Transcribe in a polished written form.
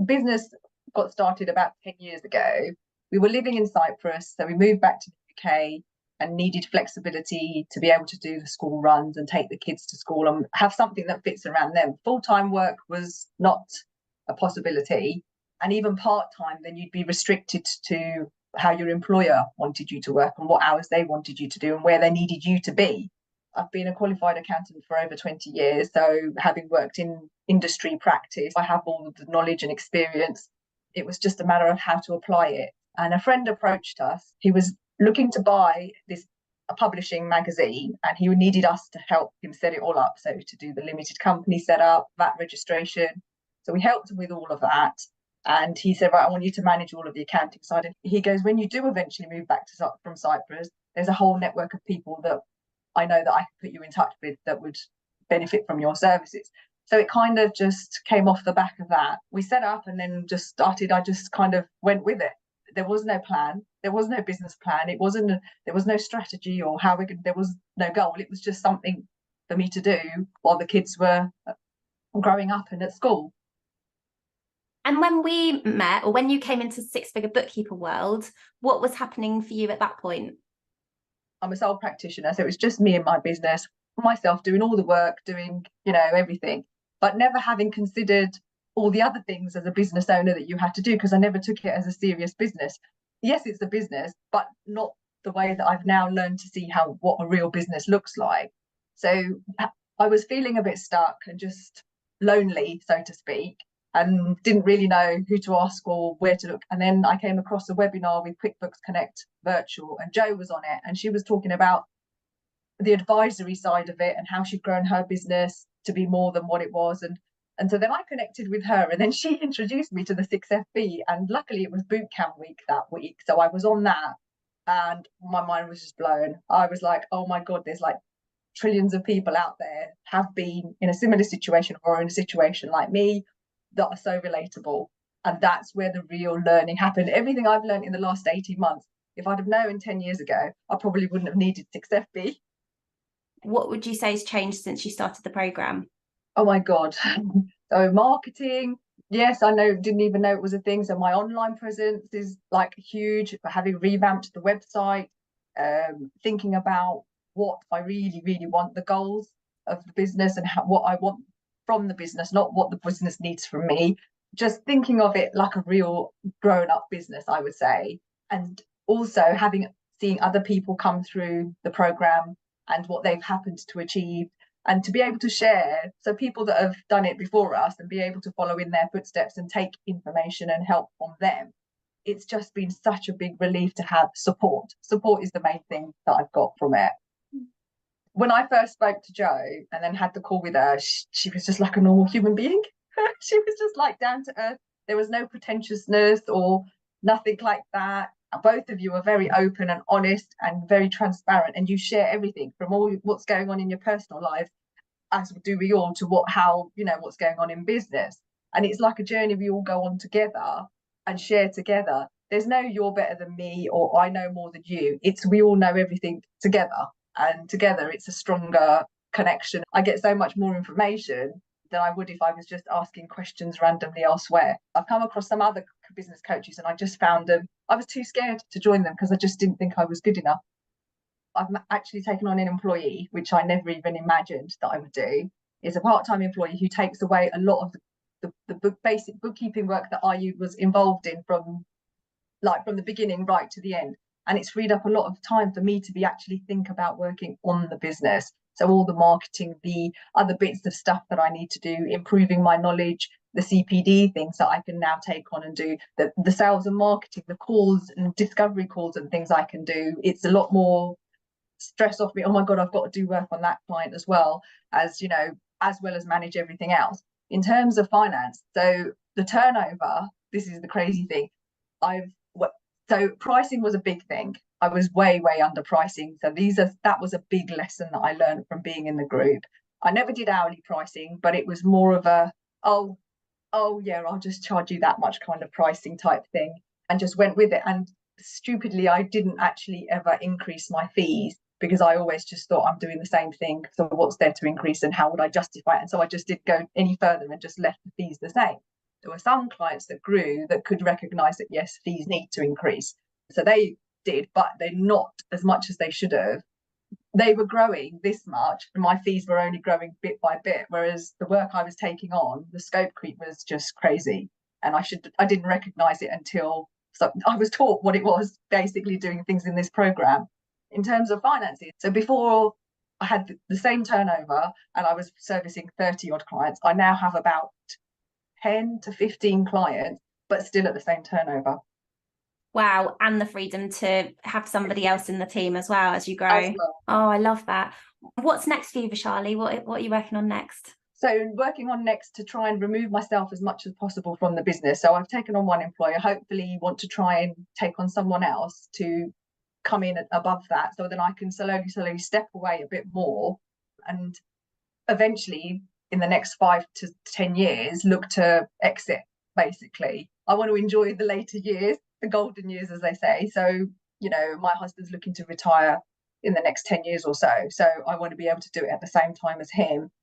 business got started about 10 years ago. We were living in Cyprus, so we moved back to the UK and needed flexibility to be able to do the school runs and take the kids to school and have something that fits around them. Full-time work was not a possibility. And even part-time, then you'd be restricted to how your employer wanted you to work and what hours they wanted you to do and where they needed you to be. I've been a qualified accountant for over 20 years. So having worked in industry practice, I have all of the knowledge and experience. It was just a matter of how to apply it. And a friend approached us. He was looking to buy a publishing magazine, and he needed us to help him set it all up. So to do the limited company setup, VAT registration. So we helped him with all of that. And he said, right, I want you to manage all of the accounting side. And he goes, when you do eventually move back from Cyprus, there's a whole network of people that I know that I can put you in touch with that would benefit from your services. So it kind of just came off the back of that. We set up and then just started. I just kind of went with it. There was no plan. There was no business plan. There was no strategy or there was no goal. It was just something for me to do while the kids were growing up and at school. And when we met, or when you came into six-figure bookkeeper world, what was happening for you at that point? I'm a sole practitioner, so it was just me and my business, myself doing all the work, doing, everything, but never having considered all the other things as a business owner that you had to do, because I never took it as a serious business. Yes, it's a business, but not the way that I've now learned to see what a real business looks like. So I was feeling a bit stuck and just lonely, so to speak, and didn't really know who to ask or where to look. And then I came across a webinar with QuickBooks Connect Virtual, and Jo was on it, and she was talking about the advisory side of it and how she'd grown her business to be more than what it was. And so then I connected with her, and then she introduced me to the 6FB, and luckily it was boot camp week that week. So I was on that and my mind was just blown. I was like, oh my God, there's like trillions of people out there have been in a similar situation or in a situation like me that are so relatable. And that's where the real learning happened. Everything I've learned in the last 18 months, if I'd have known 10 years ago, I probably wouldn't have needed 6FB. What would you say has changed since you started the program? Oh my God. So marketing, yes, didn't even know it was a thing. So my online presence is like huge, having revamped the website, thinking about what I really, really want, the goals of the business and what I want from the business, not what the business needs from me. Just thinking of it like a real grown-up business, I would say. And also seeing other people come through the program and what they've happened to achieve, and to be able to share, so people that have done it before us and be able to follow in their footsteps and take information and help from them. It's just been such a big relief to have support. Support is the main thing that I've got from it. When I first spoke to Jo and then had the call with her, she was just like a normal human being. She was just like down to earth. There was no pretentiousness or nothing like that. Both of you are very open and honest and very transparent, and you share everything from all what's going on in your personal life, as do we all, to what's going on in business. And it's like a journey we all go on together and share together. There's no you're better than me or I know more than you. It's we all know everything together, and together it's a stronger connection. I get so much more information than I would if I was just asking questions randomly elsewhere. I've come across some other business coaches and I just found I was too scared to join them because I just didn't think I was good enough. I've actually taken on an employee, which I never even imagined that I would do. Is a part-time employee who takes away a lot of the basic bookkeeping work that I was involved in from the beginning right to the end. And it's freed up a lot of time for me to be actually think about working on the business. So all the marketing, the other bits of stuff that I need to do, improving my knowledge, the CPD things that I can now take on and do, the sales and marketing, the calls and discovery calls and things I can do. It's a lot more stress off me. Oh my God, I've got to do work on that client as well as manage everything else. In terms of finance, so the turnover, this is the crazy thing. So pricing was a big thing. I was way under pricing. So that was a big lesson that I learned from being in the group. I never did hourly pricing, but it was more of a, oh yeah, I'll just charge you that much kind of pricing type thing, and just went with it. And stupidly, I didn't actually ever increase my fees because I always just thought I'm doing the same thing. So what's there to increase and how would I justify it? And so I just didn't go any further and just left the fees the same. there were some clients that grew that could recognise that, yes, fees need to increase. So they did, but they're not as much as they should have. They were growing this much, and my fees were only growing bit by bit, whereas the work I was taking on, the scope creep was just crazy. And I didn't recognise it until I was taught what it was, basically doing things in this program. In terms of finances, so before I had the same turnover and I was servicing 30 odd clients, I now have about 10 to 15 clients, but still at the same turnover. Wow. And the freedom to have somebody else in the team as well as you grow. As well. Oh, I love that. What's next for you, Veshali? What are you working on next? So working on next to try and remove myself as much as possible from the business. So I've taken on one employer, hopefully want to try and take on someone else to come in above that, so then I can slowly step away a bit more, and eventually in the next 5 to 10 years look to exit. Basically, I want to enjoy the later years, the golden years, as they say. So, you know, my husband's looking to retire in the next 10 years or so, so I want to be able to do it at the same time as him.